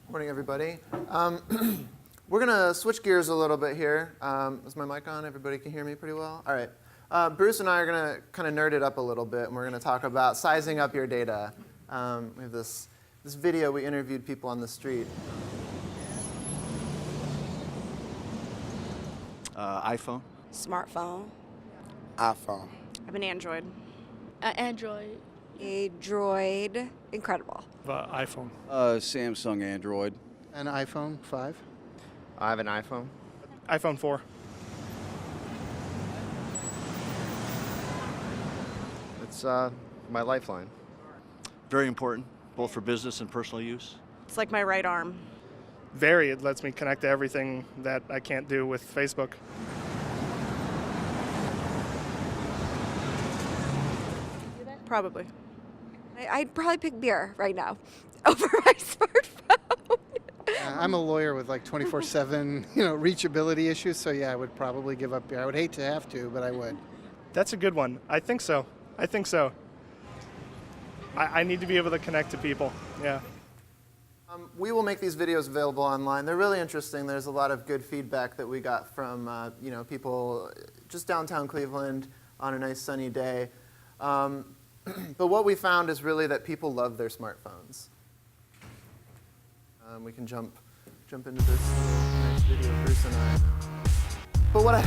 Morning, everybody. We're going to switch gears a little bit here. Is my mic on? Everybody can hear me pretty well? All right. Bruce and I are going to kind of nerd it up a little bit, and we're going to talk about sizing up your data. We have this video. We interviewed people on the street. iPhone. Smartphone. iPhone. I have an Android. Android. A Droid. Incredible. iPhone. Samsung Android. An iPhone 5. I have an iPhone. iPhone 4. It's my lifeline. Very important, both for business and personal use. It's like my right arm. Very. It lets me connect to everything that I can't do with Facebook. Probably. I'd probably pick beer right now over my smartphone. I'm a lawyer with like 24/7, reachability issues. So yeah, I would probably give up beer. I would hate to have to, but I would. That's a good one. I think so. I need to be able to connect to people. Yeah. We will make these videos available online. They're really interesting. There's a lot of good feedback that we got from people just downtown Cleveland on a nice sunny day. But what we found is really that people love their smartphones. We can jump into this nice video, Bruce and I. But what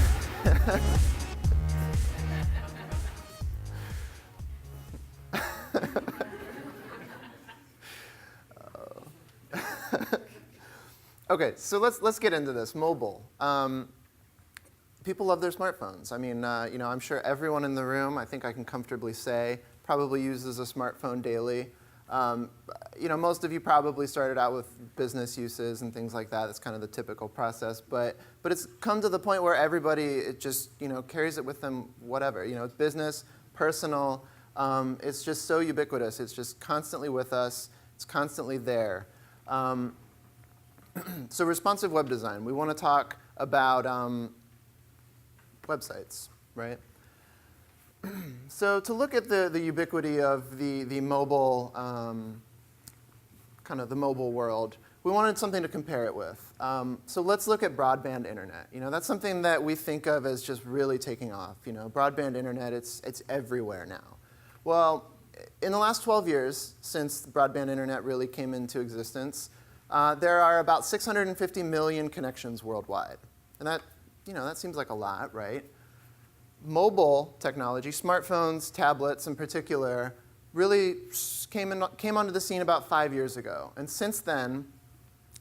Okay, so let's get into this. Mobile. People love their smartphones. I mean, I'm sure everyone in the room, I think I can comfortably say, probably uses a smartphone daily. Most of you probably started out with business uses and things like that. That's kind of the typical process. But it's come to the point where everybody, it just, carries it with them, whatever. It's business, personal. It's just so ubiquitous. It's just constantly with us. It's constantly there. So responsive web design. We want to talk about websites, right? So to look at the ubiquity of the mobile, kind of the mobile world, we wanted something to compare it with. So let's look at broadband internet. That's something that we think of as just really taking off. Broadband internet, it's everywhere now. Well, in the last 12 years, since broadband internet really came into existence, there are about 650 million connections worldwide. And that seems like a lot, right? Mobile technology, smartphones, tablets in particular, really came onto the scene about 5 years ago. And since then,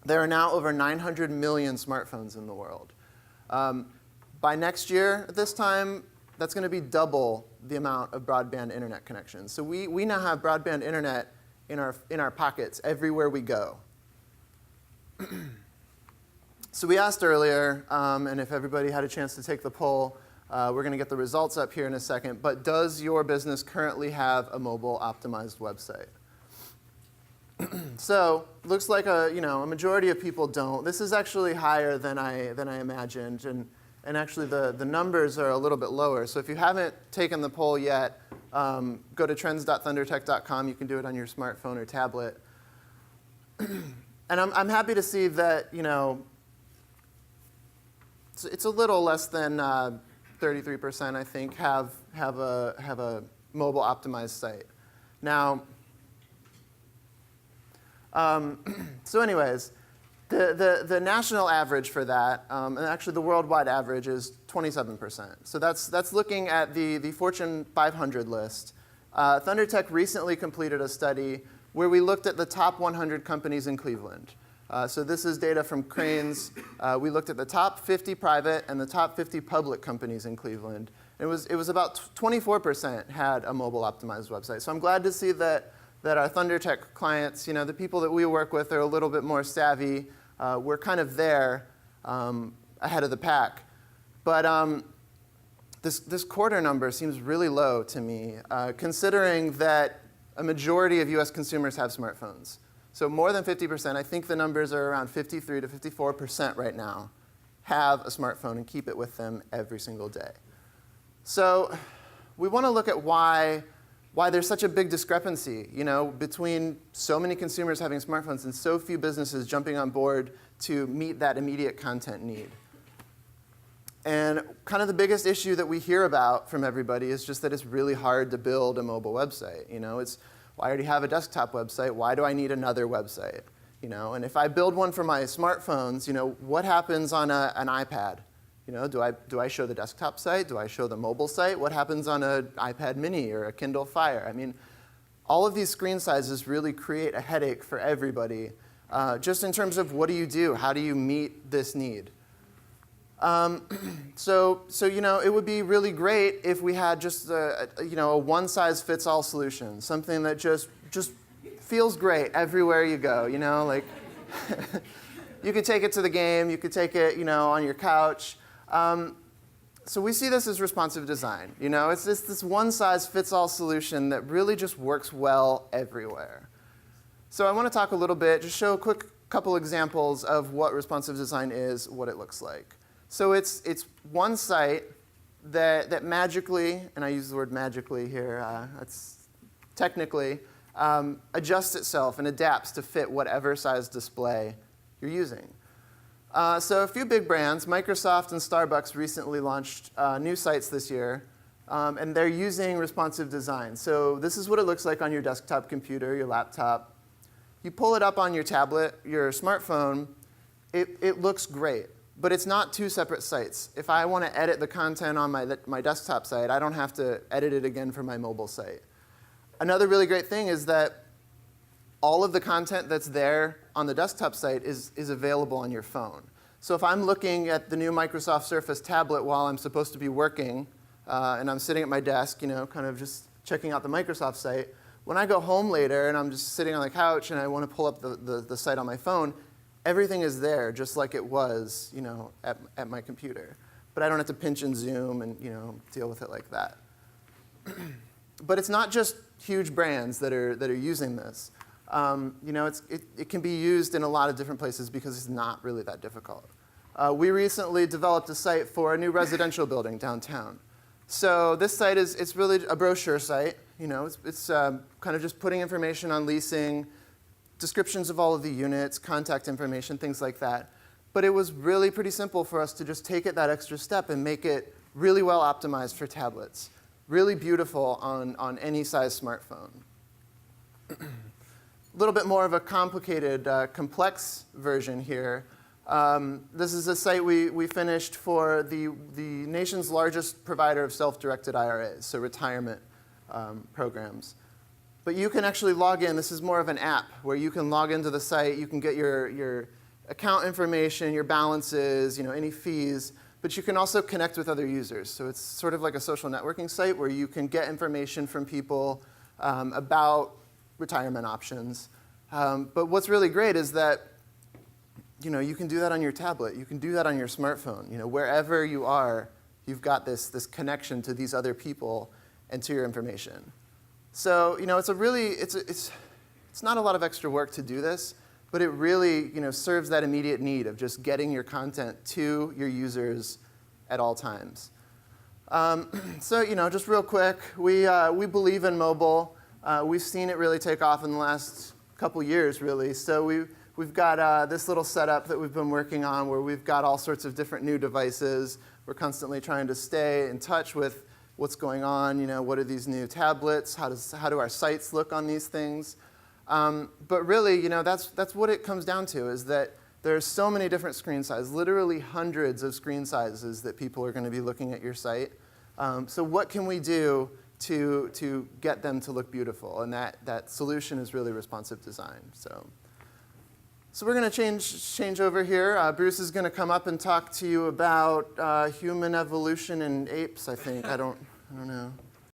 there are now over 900 million smartphones in the world. By next year, at this time, that's going to be double the amount of broadband internet connections. So we now have broadband internet in our pockets everywhere we go. So we asked earlier, and if everybody had a chance to take the poll, we're going to get the results up here in a second, but does your business currently have a mobile optimized website? So looks like a majority of people don't. This is actually higher than I imagined, and actually the numbers are a little bit lower. So if you haven't taken the poll yet, go to trends.thundertech.com. You can do it on your smartphone or tablet. And I'm happy to see that it's a little less than 33%, I think, have a mobile optimized site. Now, so anyways, the national average for that, and actually the worldwide average is 27%. So that's looking at the Fortune 500 list. ThunderTech recently completed a study where we looked at the top 100 companies in Cleveland. So this is data from Crain's. We looked at the top 50 private and the top 50 public companies in Cleveland. It was about 24% had a mobile optimized website. So I'm glad to see that our ThunderTech clients, the people that we work with, are a little bit more savvy. We're kind of there ahead of the pack. But this quarter number seems really low to me, considering that a majority of US consumers have smartphones. So more than 50%, I think the numbers are around 53 to 54% right now, have a smartphone and keep it with them every single day. So we want to look at why why there's such a big discrepancy, between so many consumers having smartphones and so few businesses jumping on board to meet that immediate content need. And kind of the biggest issue that we hear about from everybody is just that it's really hard to build a mobile website. It's, well, I already have a desktop website. Why do I need another website? And if I build one for my smartphones, what happens on an iPad? Do I show the desktop site? Do I show the mobile site? What happens on an iPad mini or a Kindle Fire? I mean, all of these screen sizes really create a headache for everybody, just in terms of what do you do? How do you meet this need? So it would be really great if we had just a one-size-fits-all solution, something that just feels great everywhere you go. Like you could take it to the game, you could take it, on your couch. So we see this as responsive design. It's just this one-size-fits-all solution that really just works well everywhere. So I want to talk a little bit, just show a quick couple examples of what responsive design is, what it looks like. So it's one site that magically, and I use the word magically here, that's technically, adjusts itself and adapts to fit whatever size display you're using. So a few big brands, Microsoft and Starbucks recently launched new sites this year, and they're using responsive design. So this is what it looks like on your desktop computer, your laptop. You pull it up on your tablet, your smartphone, it looks great. But it's not two separate sites. If I want to edit the content on my desktop site, I don't have to edit it again for my mobile site. Another really great thing is that all of the content that's there on the desktop site is available on your phone. So if I'm looking at the new Microsoft Surface tablet while I'm supposed to be working, and I'm sitting at my desk, kind of just checking out the Microsoft site, when I go home later and I'm just sitting on the couch and I want to pull up the site on my phone, everything is there just like it was, at my computer. But I don't have to pinch and zoom and, deal with it like that. But it's not just huge brands that are using this. It can be used in a lot of different places because it's not really that difficult. We recently developed a site for a new residential building downtown. So this site it's really a brochure site. It's kind of just putting information on leasing, descriptions of all of the units, contact information, things like that. But it was really pretty simple for us to just take it that extra step and make it really well optimized for tablets. Really beautiful on any size smartphone. A little bit more of a complicated, complex version here. This is a site we finished for the nation's largest provider of self-directed IRAs, so retirement programs. But you can actually log in. This is more of an app where you can log into the site. You can get your account information, your balances, any fees. But you can also connect with other users. So it's sort of like a social networking site where you can get information from people about retirement options. But what's really great is that you can do that on your tablet. You can do that on your smartphone. Wherever you are, you've got this connection to these other people and to your information. So it's not a lot of extra work to do this, but it really serves that immediate need of just getting your content to your users at all times. So just real quick, we believe in mobile. We've seen it really take off in the last couple years, really. So we've got this little setup that we've been working on where we've got all sorts of different new devices. We're constantly trying to stay in touch with what's going on, what are these new tablets, how do our sites look on these things. But really, that's what it comes down to, is that there's so many different screen sizes, literally hundreds of screen sizes that people are going to be looking at your site. So what can we do to get them to look beautiful? And that solution is really responsive design. So we're going to change over here. Bruce is going to come up and talk to you about human evolution and apes, I think. I don't know.